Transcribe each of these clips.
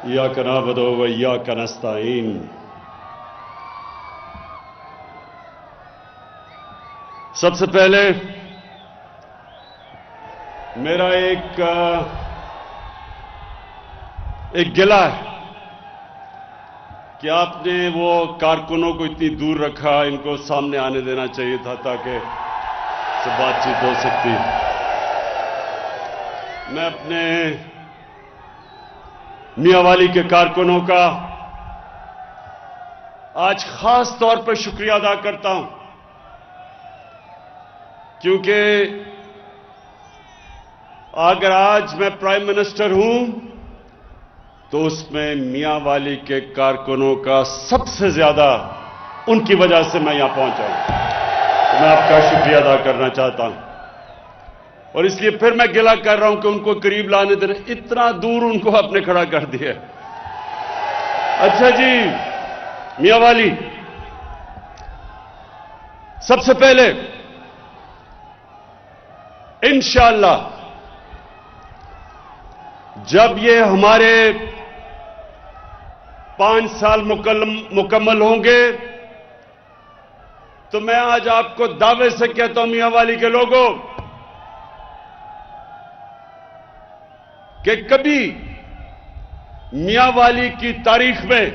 إياك نعبد وإياك نستعين سب سے پہلے میرا ایک گلہ ہے کہ آپ نے وہ کارکنوں کو اتنی دور رکھا، ان کو سامنے آنے دینا چاہیے تھا تاکہ سے بات چیت ہو سکتی۔ میں اپنے میاں والی کے کارکنوں کا آج خاص طور پر شکریہ ادا کرتا ہوں، کیونکہ اگر آج میں پرائم منسٹر ہوں تو اس میں میاں والی کے کارکنوں کا سب سے زیادہ ان کی وجہ سے میں یہاں پہنچا ہوں۔ میں آپ کا شکریہ ادا کرنا چاہتا ہوں، اور اس لیے پھر میں گلہ کر رہا ہوں کہ ان کو قریب لانے دے رہے، اتنا دور ان کو آپ نے کھڑا کر دیا۔ اچھا جی، میاں والی، سب سے پہلے انشاءاللہ جب یہ ہمارے 5 سال مکمل ہوں گے تو میں آج آپ کو دعوے سے کہتا ہوں میاں والی کے لوگوں کہ کبھی میاں والی کی تاریخ میں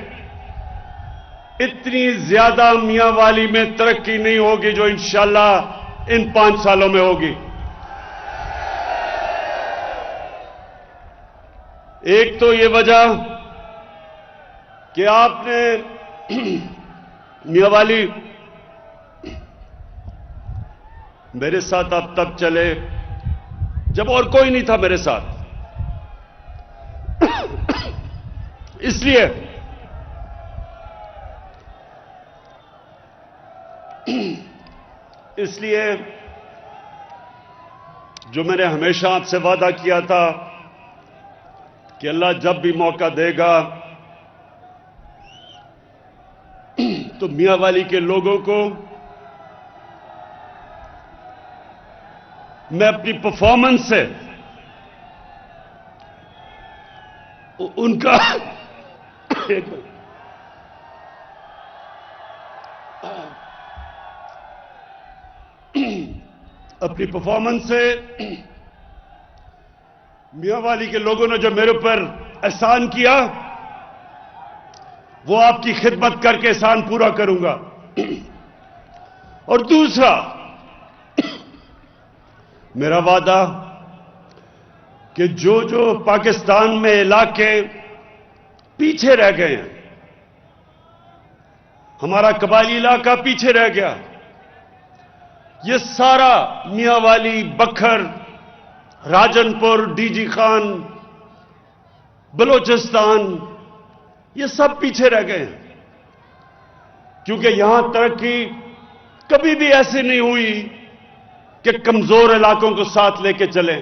اتنی زیادہ میاں والی میں ترقی نہیں ہوگی جو انشاءاللہ ان 5 سالوں میں ہوگی۔ ایک تو یہ وجہ کہ آپ نے میاں والی میرے ساتھ آپ تب چلے جب اور کوئی نہیں تھا میرے ساتھ، اس لیے جو میں نے ہمیشہ آپ سے وعدہ کیا تھا کہ اللہ جب بھی موقع دے گا تو میاں والی کے لوگوں کو میں اپنی پرفارمنس سے ان کا اپنی پرفارمنس سے میاں والی کے لوگوں نے جو میرے اوپر احسان کیا وہ آپ کی خدمت کر کے احسان پورا کروں گا۔ اور دوسرا میرا وعدہ کہ جو پاکستان میں علاقے پیچھے رہ گئے ہیں، ہمارا قبائلی علاقہ پیچھے رہ گیا، یہ سارا میاں والی، بکھر، راجن پور، ڈی جی خان، بلوچستان، یہ سب پیچھے رہ گئے ہیں، کیونکہ یہاں ترقی کبھی بھی ایسی نہیں ہوئی کہ کمزور علاقوں کو ساتھ لے کے چلیں،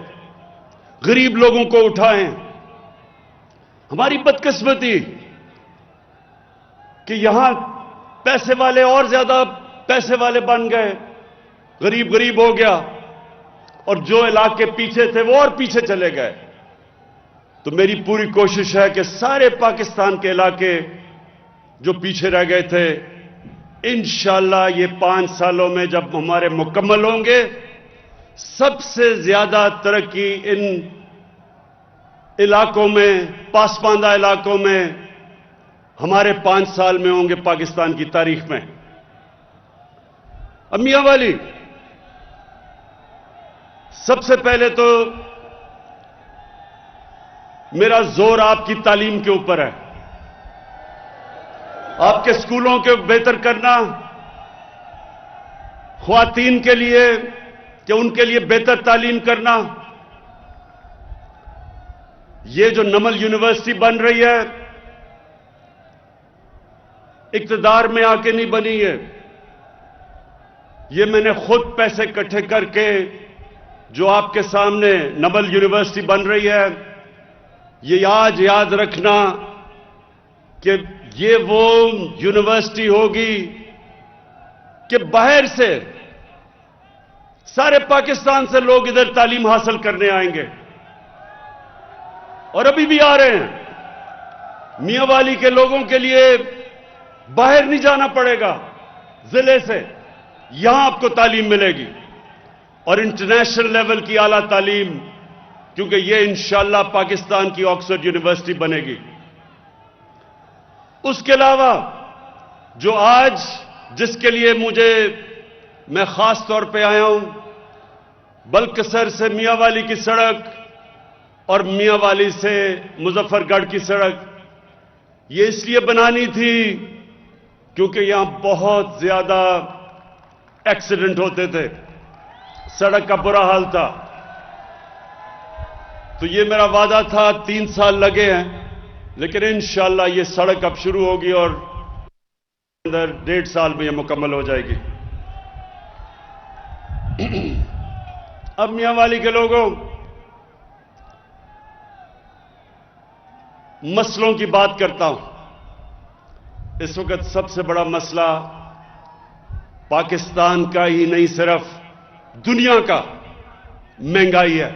غریب لوگوں کو اٹھائیں۔ ہماری بدقسمتی کہ یہاں پیسے والے اور زیادہ پیسے والے بن گئے، غریب ہو گیا، اور جو علاقے پیچھے تھے وہ اور پیچھے چلے گئے۔ تو میری پوری کوشش ہے کہ سارے پاکستان کے علاقے جو پیچھے رہ گئے تھے انشاءاللہ یہ 5 سالوں میں جب ہمارے مکمل ہوں گے سب سے زیادہ ترقی ان علاقوں میں، پاسماندہ علاقوں میں ہمارے 5 سال میں ہوں گے پاکستان کی تاریخ میں۔ اب میاں والی، سب سے پہلے تو میرا زور آپ کی تعلیم کے اوپر ہے، آپ کے اسکولوں کے بہتر کرنا، خواتین کے لیے کہ ان کے لیے بہتر تعلیم کرنا۔ یہ جو نمل یونیورسٹی بن رہی ہے اقتدار میں آ کے نہیں بنی ہے، یہ میں نے خود پیسے اکٹھے کر کے جو آپ کے سامنے نمل یونیورسٹی بن رہی ہے، یہ آج یاد رکھنا کہ یہ وہ یونیورسٹی ہوگی کہ باہر سے سارے پاکستان سے لوگ ادھر تعلیم حاصل کرنے آئیں گے، اور ابھی بھی آ رہے ہیں۔ میاں والی کے لوگوں کے لیے باہر نہیں جانا پڑے گا ضلع سے، یہاں آپ کو تعلیم ملے گی، اور انٹرنیشنل لیول کی اعلیٰ تعلیم، کیونکہ یہ انشاءاللہ پاکستان کی آکسفورڈ یونیورسٹی بنے گی۔ اس کے علاوہ جو آج جس کے لیے میں خاص طور پہ آیا ہوں، بلکسر سے میاں والی کی سڑک اور میاں والی سے مظفر گڑھ کی سڑک، یہ اس لیے بنانی تھی کیونکہ یہاں بہت زیادہ ایکسیڈنٹ ہوتے تھے، سڑک کا برا حال تھا۔ تو یہ میرا وعدہ تھا، 3 سال لگے ہیں، لیکن انشاءاللہ یہ سڑک اب شروع ہوگی اور اندر 1.5 سال میں یہ مکمل ہو جائے گی۔ اب میاں والی کے لوگوں، مسئلوں کی بات کرتا ہوں۔ اس وقت سب سے بڑا مسئلہ پاکستان کا ہی نہیں، صرف دنیا کا مہنگائی ہے۔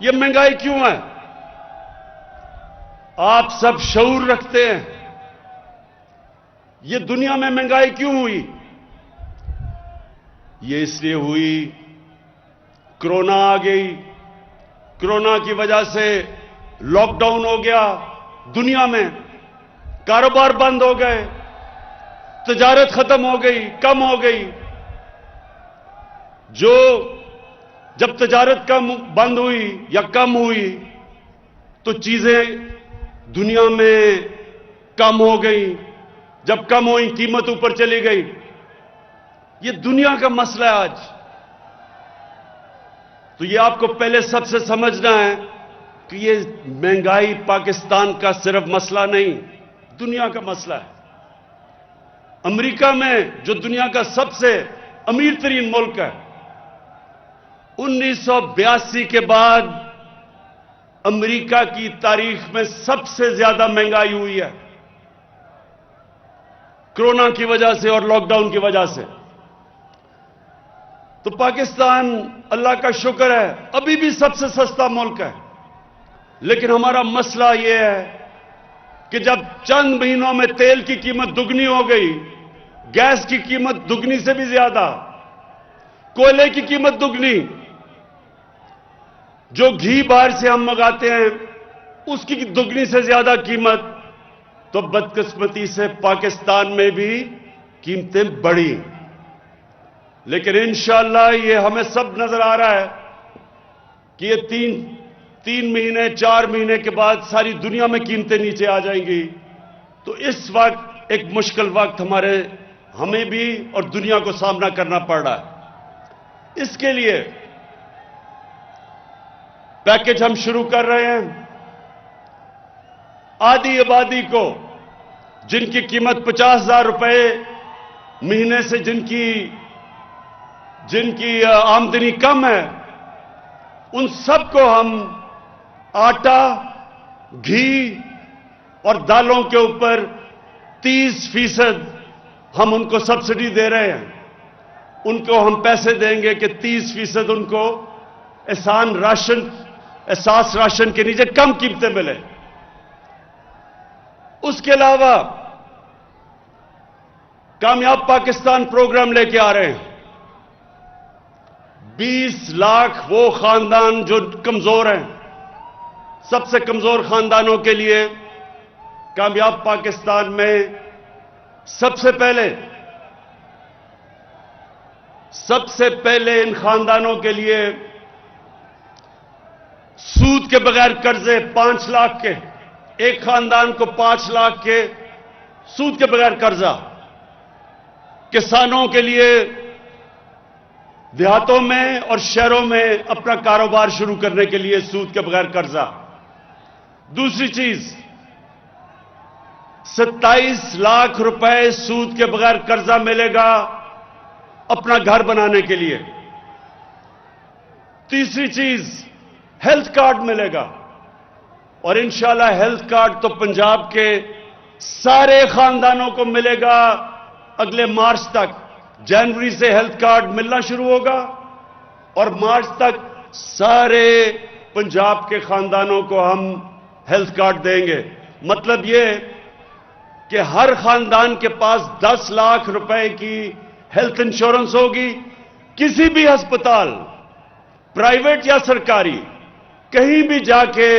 یہ مہنگائی کیوں ہے؟ آپ سب شعور رکھتے ہیں، یہ دنیا میں مہنگائی کیوں ہوئی؟ یہ اس لیے ہوئی، کرونا آ گئی، کرونا کی وجہ سے لاک ڈاؤن ہو گیا دنیا میں، کاروبار بند ہو گئے، تجارت ختم ہو گئی، کم ہو گئی۔ جب تجارت بند ہوئی یا کم ہوئی تو چیزیں دنیا میں کم ہو گئی، جب کم ہوئی قیمت اوپر چلی گئی۔ یہ دنیا کا مسئلہ ہے آج۔ تو یہ آپ کو پہلے سب سے سمجھنا ہے کہ یہ مہنگائی پاکستان کا صرف مسئلہ نہیں، دنیا کا مسئلہ ہے۔ امریکہ میں جو دنیا کا سب سے امیر ترین ملک ہے، 1982 کے بعد امریکہ کی تاریخ میں سب سے زیادہ مہنگائی ہوئی ہے، کرونا کی وجہ سے اور لاک ڈاؤن کی وجہ سے۔ تو پاکستان، اللہ کا شکر ہے، ابھی بھی سب سے سستا ملک ہے، لیکن ہمارا مسئلہ یہ ہے کہ جب چند مہینوں میں تیل کی قیمت دگنی ہو گئی، گیس کی قیمت دگنی سے بھی زیادہ، کوئلے کی قیمت دگنی، جو گھی باہر سے ہم منگاتے ہیں اس کی دگنی سے زیادہ قیمت، تو بدقسمتی سے پاکستان میں بھی قیمتیں بڑھی۔ لیکن انشاءاللہ یہ ہمیں سب نظر آ رہا ہے کہ یہ تین مہینے 4 مہینے کے بعد ساری دنیا میں قیمتیں نیچے آ جائیں گی۔ تو اس وقت ایک مشکل وقت ہمیں بھی اور دنیا کو سامنا کرنا پڑ رہا ہے۔ اس کے لیے پیکج ہم شروع کر رہے ہیں۔ آدھی آبادی کو، جن کی قیمت 50,000 روپے مہینے سے جن کی آمدنی کم ہے، ان سب کو ہم آٹا، گھی اور دالوں کے اوپر 30% ہم ان کو سبسڈی دے رہے ہیں۔ ان کو ہم پیسے دیں گے کہ 30% ان کو احساس راشن کے نیچے کم قیمتیں ملے۔ اس کے علاوہ کامیاب پاکستان پروگرام لے کے آ رہے ہیں۔ 20 لاکھ وہ خاندان جو کمزور ہیں، سب سے کمزور خاندانوں کے لیے کامیاب پاکستان میں سب سے پہلے ان خاندانوں کے لیے سود کے بغیر قرضے 5 لاکھ کے، ایک خاندان کو 5 لاکھ کے سود کے بغیر قرضہ۔ کسانوں کے لیے دیہاتوں میں اور شہروں میں اپنا کاروبار شروع کرنے کے لیے سود کے بغیر قرضہ۔ دوسری چیز، 27 لاکھ روپے سود کے بغیر قرضہ ملے گا اپنا گھر بنانے کے لیے۔ تیسری چیز، ہیلتھ کارڈ ملے گا، اور انشاءاللہ ہیلتھ کارڈ تو پنجاب کے سارے خاندانوں کو ملے گا اگلے مارچ تک۔ جنوری سے ہیلتھ کارڈ ملنا شروع ہوگا اور مارچ تک سارے پنجاب کے خاندانوں کو ہم ہیلتھ کارڈ دیں گے. مطلب یہ کہ ہر خاندان کے پاس 10 لاکھ روپے کی ہیلتھ انشورنس ہوگی. کسی بھی ہسپتال، پرائیویٹ یا سرکاری، کہیں بھی جا کے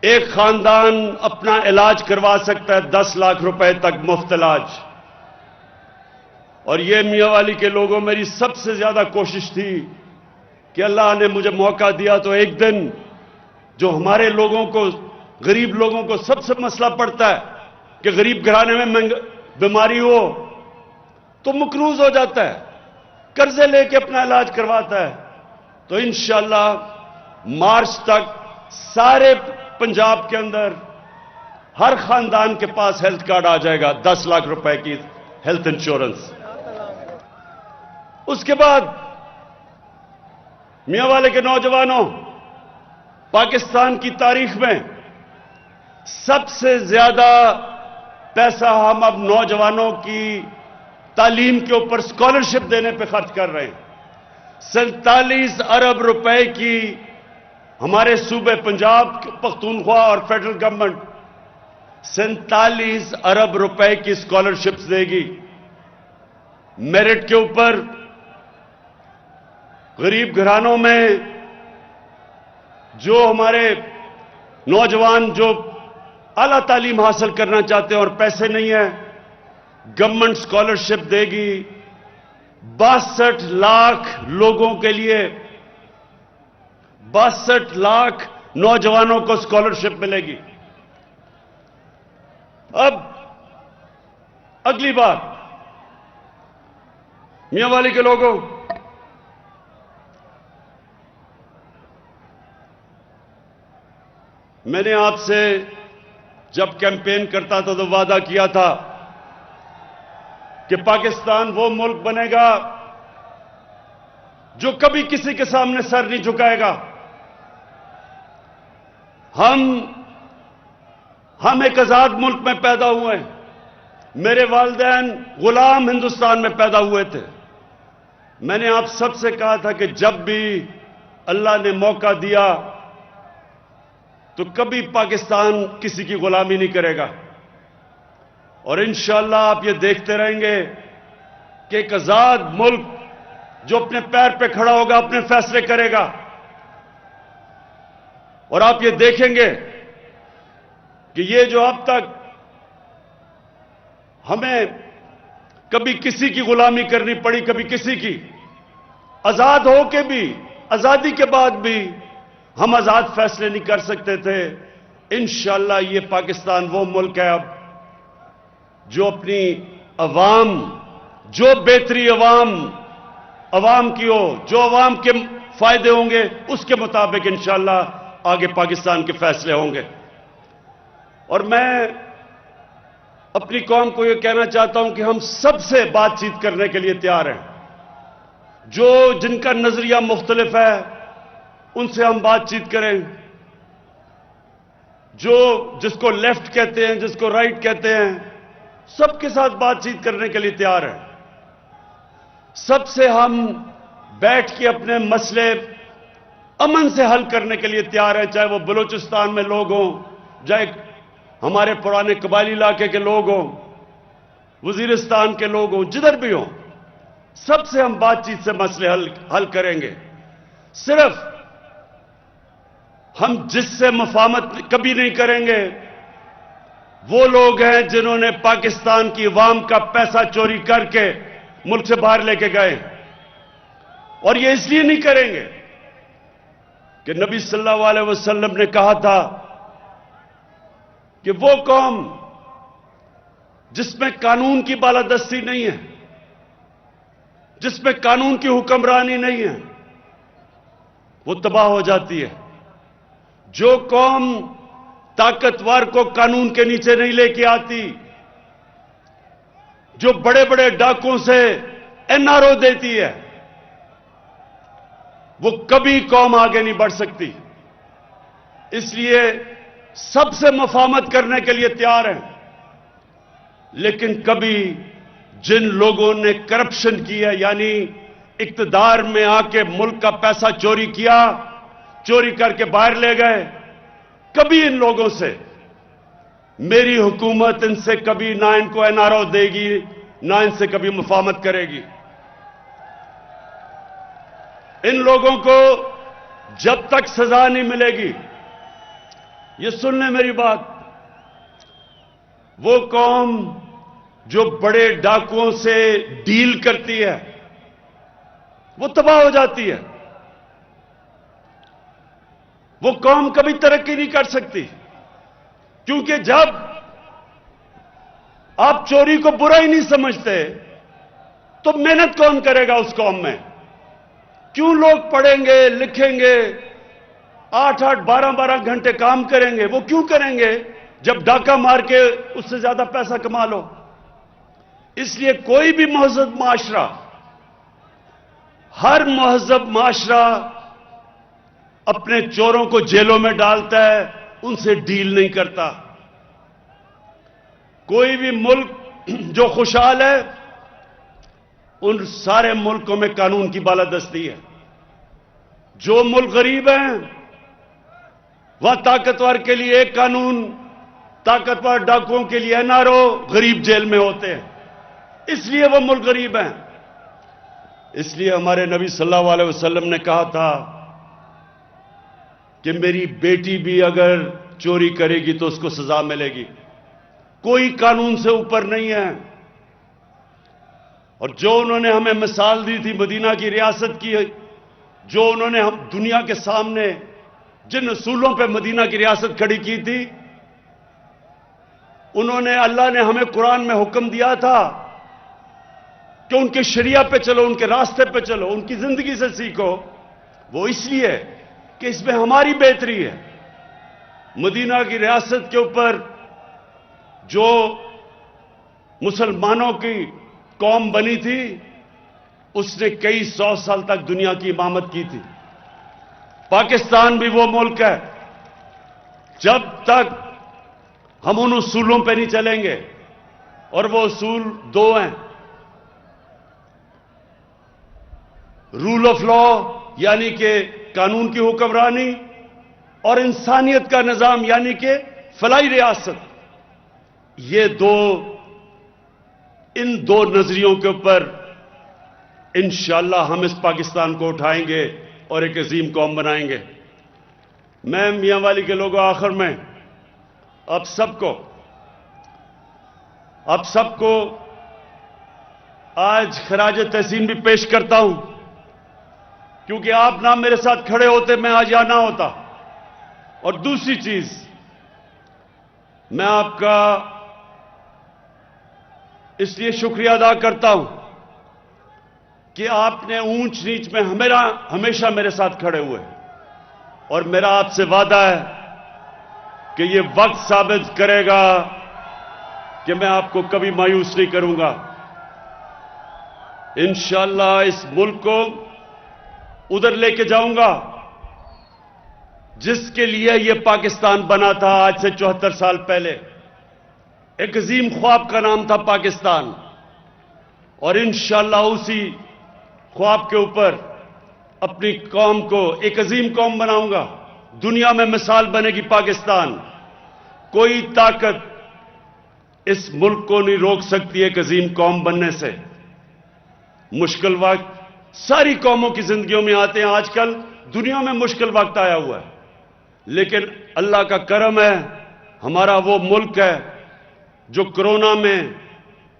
ایک خاندان اپنا علاج کروا سکتا ہے 10 لاکھ روپے تک مفت علاج. اور یہ میاں والی کے لوگوں میری سب سے زیادہ کوشش تھی کہ اللہ نے مجھے موقع دیا تو ایک دن جو ہمارے لوگوں کو، غریب لوگوں کو سب سے مسئلہ پڑتا ہے کہ غریب گھرانے میں بیماری ہو تو مقروض ہو جاتا ہے، قرضے لے کے اپنا علاج کرواتا ہے. تو انشاءاللہ مارچ تک سارے پنجاب کے اندر ہر خاندان کے پاس ہیلتھ کارڈ آ جائے گا، 10 لاکھ روپے کی ہیلتھ انشورنس. اس کے بعد میاں والے کے نوجوانوں، پاکستان کی تاریخ میں سب سے زیادہ پیسہ ہم اب نوجوانوں کی تعلیم کے اوپر اسکالرشپ دینے پہ خرچ کر رہے ہیں. 47 ارب روپے کی ہمارے صوبے پنجاب پختونخوا اور فیڈرل گورنمنٹ 47 ارب روپے کی اسکالرشپس دے گی. میرٹ کے اوپر غریب گھرانوں میں جو ہمارے نوجوان جو اعلیٰ تعلیم حاصل کرنا چاہتے ہیں اور پیسے نہیں ہیں، گورنمنٹ اسکالرشپ دے گی. 62 لاکھ لوگوں کے لیے، 62 لاکھ نوجوانوں کو اسکالرشپ ملے گی. اب اگلی بات، میاں والی کے لوگوں، میں نے آپ سے جب کیمپین کرتا تھا تو وعدہ کیا تھا کہ پاکستان وہ ملک بنے گا جو کبھی کسی کے سامنے سر نہیں جھکائے گا. ہم ایک آزاد ملک میں پیدا ہوئے ہیں. میرے والدین غلام ہندوستان میں پیدا ہوئے تھے. میں نے آپ سب سے کہا تھا کہ جب بھی اللہ نے موقع دیا تو کبھی پاکستان کسی کی غلامی نہیں کرے گا. اور انشاءاللہ آپ یہ دیکھتے رہیں گے کہ ایک آزاد ملک جو اپنے پیر پہ کھڑا ہوگا اپنے فیصلے کرے گا. اور آپ یہ دیکھیں گے کہ یہ جو اب تک ہمیں کبھی کسی کی غلامی کرنی پڑی، کبھی کسی کی، آزاد ہو کے بھی، آزادی کے بعد بھی ہم آزاد فیصلے نہیں کر سکتے تھے. انشاءاللہ یہ پاکستان وہ ملک ہے اب جو اپنی عوام، جو بہتری عوام کی ہو، جو عوام کے فائدے ہوں گے اس کے مطابق انشاءاللہ آگے پاکستان کے فیصلے ہوں گے. اور میں اپنی قوم کو یہ کہنا چاہتا ہوں کہ ہم سب سے بات چیت کرنے کے لیے تیار ہیں. جن کا نظریہ مختلف ہے ان سے ہم بات چیت کریں. جس کو لیفٹ کہتے ہیں، جس کو رائٹ کہتے ہیں، سب کے ساتھ بات چیت کرنے کے لیے تیار ہیں. سب سے ہم بیٹھ کے اپنے مسئلے امن سے حل کرنے کے لیے تیار ہیں، چاہے وہ بلوچستان میں لوگ ہوں، چاہے ہمارے پرانے قبائلی علاقے کے لوگ ہوں، وزیرستان کے لوگ ہوں، جدھر بھی ہوں، سب سے ہم بات چیت سے مسئلے حل کریں گے. صرف ہم جس سے مفاہمت کبھی نہیں کریں گے وہ لوگ ہیں جنہوں نے پاکستان کی عوام کا پیسہ چوری کر کے ملک سے باہر لے کے گئے. اور یہ اس لیے نہیں کریں گے کہ نبی صلی اللہ علیہ وسلم نے کہا تھا کہ وہ قوم جس میں قانون کی بالادستی نہیں ہے، جس میں قانون کی حکمرانی نہیں ہے، وہ تباہ ہو جاتی ہے. جو قوم طاقتور کو قانون کے نیچے نہیں لے کے آتی، جو بڑے بڑے ڈاکوں سے NRO دیتی ہے، وہ کبھی قوم آگے نہیں بڑھ سکتی. اس لیے سب سے مفاہمت کرنے کے لیے تیار ہیں، لیکن کبھی جن لوگوں نے کرپشن کی ہے، یعنی اقتدار میں آ کے ملک کا پیسہ چوری کیا، چوری کر کے باہر لے گئے، کبھی ان لوگوں سے میری حکومت ان سے کبھی نہ ان کو NRO دے گی، نہ ان سے کبھی مفاہمت کرے گی۔ ان لوگوں کو جب تک سزا نہیں ملے گی، یہ سن لیں میری بات، وہ قوم جو بڑے ڈاکوؤں سے ڈیل کرتی ہے وہ تباہ ہو جاتی ہے۔ وہ قوم کبھی ترقی نہیں کر سکتی، کیونکہ جب آپ چوری کو برا ہی نہیں سمجھتے تو محنت کون کرے گا اس قوم میں؟ کیوں لوگ پڑھیں گے، لکھیں گے، 8-8 12-12 گھنٹے کام کریں گے؟ وہ کیوں کریں گے جب ڈاکہ مار کے اس سے زیادہ پیسہ کما لو؟ اس لیے کوئی بھی مہذب معاشرہ، ہر مہذب معاشرہ اپنے چوروں کو جیلوں میں ڈالتا ہے، ان سے ڈیل نہیں کرتا۔ کوئی بھی ملک جو خوشحال ہے، ان سارے ملکوں میں قانون کی بالادستی ہے۔ جو ملک غریب ہیں وہاں طاقتور کے لیے ایک قانون، طاقتور ڈاکوؤں کے لیے NRO، غریب جیل میں ہوتے ہیں، اس لیے وہ ملک غریب ہیں۔ اس لیے ہمارے نبی صلی اللہ علیہ وسلم نے کہا تھا کہ میری بیٹی بھی اگر چوری کرے گی تو اس کو سزا ملے گی، کوئی قانون سے اوپر نہیں ہے۔ اور جو انہوں نے ہمیں مثال دی تھی مدینہ کی ریاست کی، جو انہوں نے ہم دنیا کے سامنے جن اصولوں پہ مدینہ کی ریاست کھڑی کی تھی، انہوں نے، اللہ نے ہمیں قرآن میں حکم دیا تھا کہ ان کے شریعہ پہ چلو، ان کے راستے پہ چلو، ان کی زندگی سے سیکھو۔ وہ اس لیے کہ اس میں ہماری بہتری ہے۔ مدینہ کی ریاست کے اوپر جو مسلمانوں کی قوم بنی تھی، اس نے کئی 100 سال تک دنیا کی امامت کی تھی۔ پاکستان بھی وہ ملک ہے، جب تک ہم ان اصولوں پہ نہیں چلیں گے، اور وہ اصول 2 ہیں: رول آف لا یعنی کہ قانون کی حکمرانی، اور انسانیت کا نظام یعنی کہ فلاحی ریاست۔ ان دو نظریوں کے اوپر انشاءاللہ ہم اس پاکستان کو اٹھائیں گے اور ایک عظیم قوم بنائیں گے۔ میں میاں والی کے لوگوں، آخر میں آپ سب کو آج خراج تحسین بھی پیش کرتا ہوں، کیونکہ آپ نہ میرے ساتھ کھڑے ہوتے میں آج یہاں نہ ہوتا۔ اور دوسری چیز، میں آپ کا اس لیے شکریہ ادا کرتا ہوں کہ آپ نے اونچ نیچ میں ہمیشہ میرے ساتھ کھڑے ہوئے، اور میرا آپ سے وعدہ ہے کہ یہ وقت ثابت کرے گا کہ میں آپ کو کبھی مایوس نہیں کروں گا۔ انشاءاللہ اس ملک کو ادھر لے کے جاؤں گا جس کے لیے یہ پاکستان بنا تھا آج سے 74 سال پہلے۔ ایک عظیم خواب کا نام تھا پاکستان، اور انشاءاللہ اسی خواب کے اوپر اپنی قوم کو ایک عظیم قوم بناؤں گا۔ دنیا میں مثال بنے گی پاکستان۔ کوئی طاقت اس ملک کو نہیں روک سکتی ایک عظیم قوم بننے سے۔ مشکل وقت ساری قوموں کی زندگیوں میں آتے ہیں، آج کل دنیا میں مشکل وقت آیا ہوا ہے، لیکن اللہ کا کرم ہے، ہمارا وہ ملک ہے جو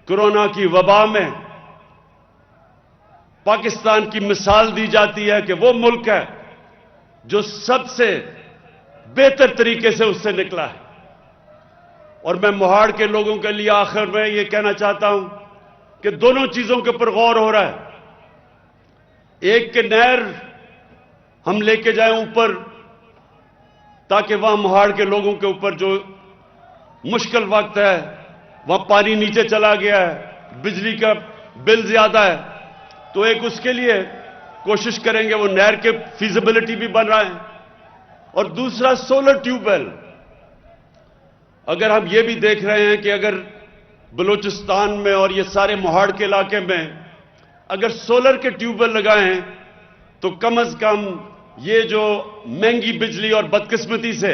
کرونا کی وبا میں پاکستان کی مثال دی جاتی ہے کہ وہ ملک ہے جو سب سے بہتر طریقے سے اس سے نکلا ہے۔ اور میں مہاڑ کے لوگوں کے لیے آخر میں یہ کہنا چاہتا ہوں کہ دونوں چیزوں کے اوپر غور ہو رہا ہے۔ ایک کہ نہر ہم لے کے جائیں اوپر، تاکہ وہاں مہاڑ کے لوگوں کے اوپر جو مشکل وقت ہے، وہاں پانی نیچے چلا گیا ہے، بجلی کا بل زیادہ ہے، تو ایک اس کے لیے کوشش کریں گے، وہ نہر کے فیزیبلٹی بھی بن رہا ہے۔ اور دوسرا سولر ٹیوب ویل۔ اگر ہم یہ بھی دیکھ رہے ہیں کہ اگر بلوچستان میں اور یہ سارے مہاڑ کے علاقے میں اگر سولر کے ٹیوب ویل لگائیں تو کم از کم یہ جو مہنگی بجلی اور بدقسمتی سے